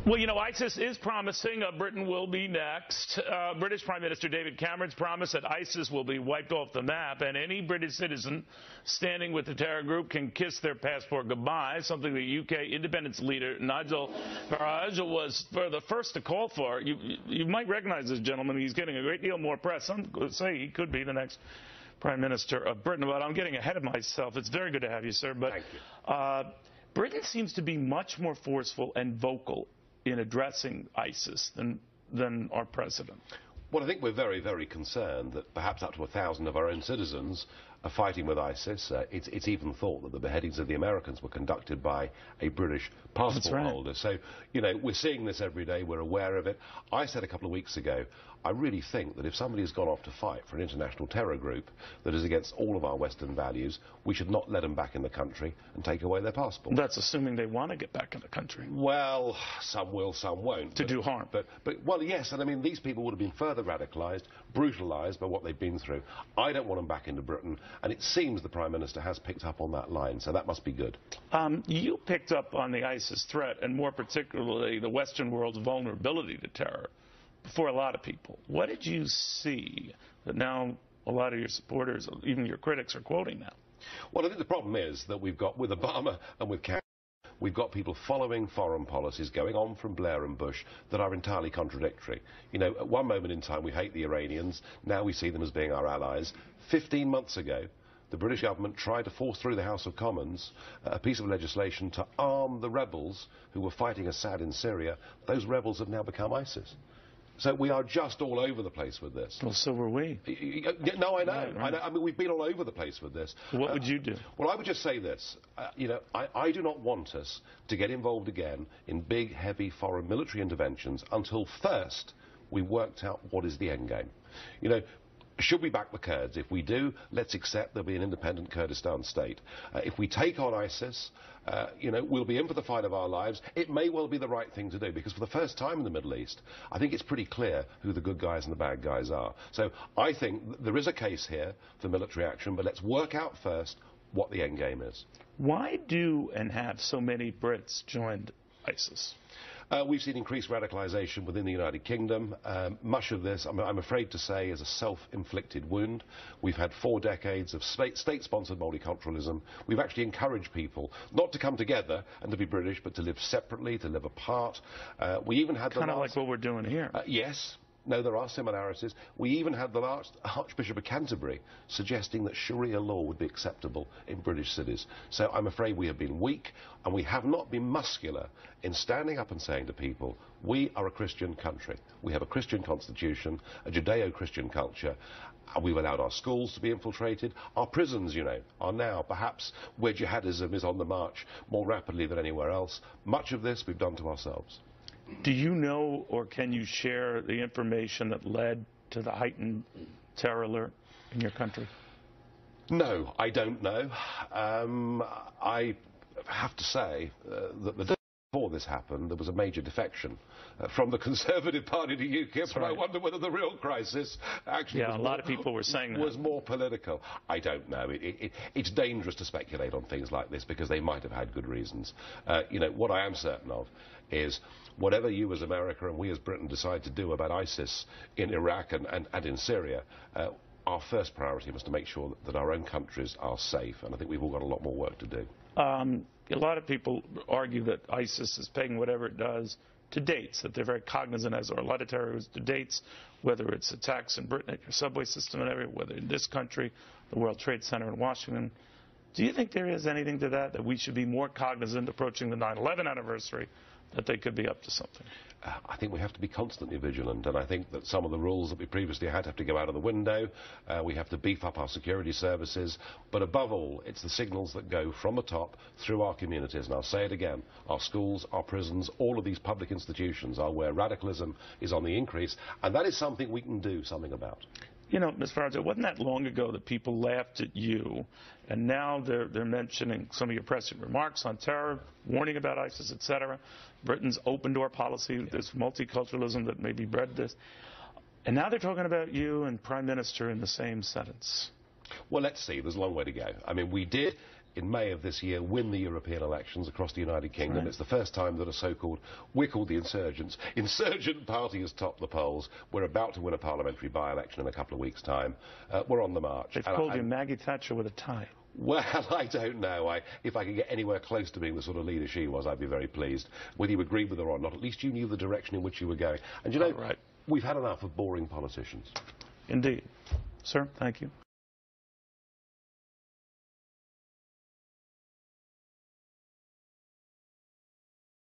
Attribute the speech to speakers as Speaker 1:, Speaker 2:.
Speaker 1: Well, you know, ISIS is promising Britain will be next. British Prime Minister David Cameron's promised that ISIS will be wiped off the map, and any British citizen standing with the terror group can kiss their passport goodbye, something the UK independence leader Nigel Farage was the first to call for. You might recognize this gentleman. He's getting a great deal more press. Some say he could be the next Prime Minister of Britain, but I'm getting ahead of myself. It's very good to have you, sir. But
Speaker 2: Thank you.
Speaker 1: Britain seems to be much more forceful and vocal in addressing ISIS than our president.
Speaker 2: Well, I think we're very, very concerned that perhaps up to 1,000 of our own citizens are fighting with ISIS. It's even thought that the beheadings of the Americans were conducted by a British passport holder. So, you know, we're seeing this every day. We're aware of it. I said a couple of weeks ago, I really think that if somebody has gone off to fight for an international terror group that is against all of our Western values, we should not let them back in the country and take away their passport.
Speaker 1: That's assuming they want to get back in the country.
Speaker 2: Well, some will, some won't.
Speaker 1: To do harm.
Speaker 2: But, well, yes, and I mean, these people would have been further radicalised, brutalised by what they've been through. I don't want them back into Britain, and it seems the Prime Minister has picked up on that line, so that must be good.
Speaker 1: You picked up on the ISIS threat, and more particularly the Western world's vulnerability to terror, before a lot of people. What did you see that now a lot of your supporters, even your critics, are quoting now?
Speaker 2: Well, I think the problem is that we've got, with Obama and with Cameron, we've got people following foreign policies going on from Blair and Bush that are entirely contradictory. You know, at one moment in time we hate the Iranians, now we see them as being our allies. 15 months ago, the British government tried to force through the House of Commons a piece of legislation to arm the rebels who were fighting Assad in Syria. Those rebels have now become ISIS. So we are just all over the place with this.
Speaker 1: Well, so were we.
Speaker 2: No, I know. Right. I mean, we've been all over the place with this.
Speaker 1: What would you do?
Speaker 2: Well, I would just say this. You know, I do not want us to get involved again in big, heavy foreign military interventions until first we worked out what is the end game. You know, should we back the Kurds? If we do, let's accept there'll be an independent Kurdistan state. If we take on ISIS, you know, we'll be in for the fight of our lives. It may well be the right thing to do, because for the first time in the Middle East, I think it's pretty clear who the good guys and the bad guys are. So I think there is a case here for military action, but let's work out first what the end game is.
Speaker 1: Why do and have so many Brits joined ISIS?
Speaker 2: We've seen increased radicalisation within the United Kingdom. Much of this, I'm afraid to say, is a self-inflicted wound. We've had 4 decades of state-sponsored multiculturalism. We've actually encouraged people not to come together and to be British, but to live separately, to live apart. We even had
Speaker 1: kind of like what we're doing here.
Speaker 2: Yes. No, there are similarities. We even had the last Archbishop of Canterbury suggesting that Sharia law would be acceptable in British cities. So I'm afraid we have been weak, and we have not been muscular in standing up and saying to people, we are a Christian country. We have a Christian constitution, a Judeo-Christian culture. We've allowed our schools to be infiltrated. Our prisons, you know, are now perhaps where jihadism is on the march more rapidly than anywhere else. Much of this we've done to ourselves.
Speaker 1: Do you know, or can you share the information that led to the heightened terror alert in your country?
Speaker 2: No, I don't know. I have to say that the day before this happened, there was a major defection from the Conservative Party to UKIP, and I wonder whether the real crisis actually
Speaker 1: a lot of people were saying that.
Speaker 2: Was more political. I don't know. It's dangerous to speculate on things like this because they might have had good reasons. You know, what I am certain of is whatever you as America and we as Britain decide to do about ISIS in Iraq and in Syria, our first priority was to make sure that our own countries are safe, and I think we've all got a lot more work to do.
Speaker 1: A lot of people argue that ISIS is paying whatever it does to dates, that they're very cognizant, as are a lot of terrorists, to dates, whether it's attacks in Britain at your subway system and everywhere, whether in this country, the World Trade Center in Washington. Do you think there is anything to that we should be more cognizant approaching the 9/11 anniversary, that they could be up to something?
Speaker 2: I think we have to be constantly vigilant, and I think that some of the rules that we previously had have to go out of the window. We have to beef up our security services, but above all, it's the signals that go from the top through our communities, and I'll say it again, our schools, our prisons, all of these public institutions are where radicalism is on the increase, and that is something we can do something about.
Speaker 1: You know, Ms. Farage, it wasn't that long ago that people laughed at you, and now they're mentioning some of your prescient remarks on terror, warning about ISIS, etc. Britain's open-door policy, this multiculturalism that maybe bred this. And now they're talking about you and Prime Minister in the same sentence.
Speaker 2: Well, let's see. There's a long way to go. I mean, we did, in May of this year, win the European elections across the United Kingdom. It's the first time that a so-called, we're called the insurgent party has topped the polls. We're about to win a parliamentary by-election in a couple of weeks' time. We're on the march.
Speaker 1: They've called you Maggie Thatcher with a tie.
Speaker 2: Well, I don't know. If I could get anywhere close to being the sort of leader she was, I'd be very pleased. Whether you agreed with her or not, at least you knew the direction in which you were going. And you know, we've had enough of boring politicians.
Speaker 1: Indeed. Sir, thank you.